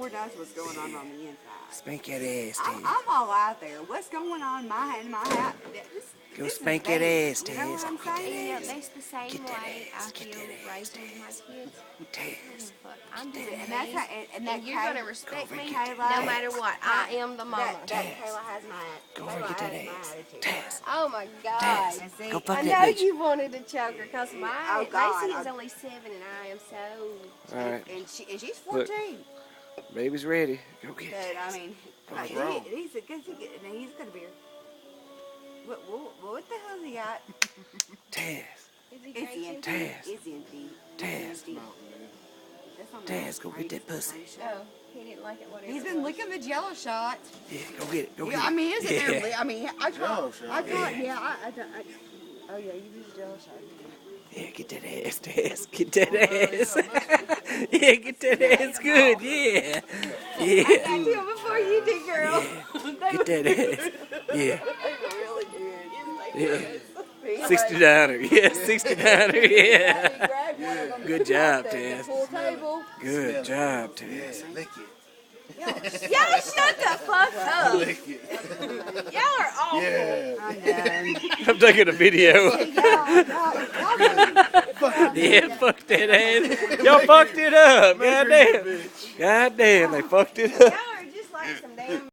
Lord knows what's going on the inside. Spank that ass, Taz. I'm all out there. What's going on in my house? Go spank that ass, Taz. You know what I'm saying? Yeah, that's the same Get that way I ass. Get feel that ass, raising my kids. Taz. I'm doing And that's how, and you're going to respect me Kayla, no matter what. I am the mama. That Kayla has my Go over and get that ass. Taz. Oh my God. Taz. Go fuck I that know bitch. you wanted to choke her because my God. Macy is only 7 and I am so. Alright. and she's 14. Look, baby's ready. Go get it. But I mean, he's a good. He's gonna be. What the hell's he got? Taz. Is he It's drinking? empty. Taz. It's empty. Taz. Taz, go get that pussy. Oh, he didn't like it. Whatever. He's been licking the Jello shots. Yeah, go get it. Go get Yeah, it. I mean, isn't there? Yeah. I mean, I caught. Yeah. Oh yeah, you use Jello shots. Yeah, get that ass, Taz. Get that ass. Yeah, get that ass good. Yeah. Yeah. I got to it before you did, girl. Yeah. Get that ass. Yeah. They were really good. Yeah. 69er. Yeah, 69er. Yeah. Grab one of them. Good job, The Taz. full table. Good job, Taz. Lick it. Y'all shut the fuck up. Lick it. Y'all are awful. Yeah. I'm done. I'm taking a video. Y'all Yeah, fuck that ass. Y'all fucked it up. Goddamn. Goddamn, they fucked it up. Y'all are just like some damn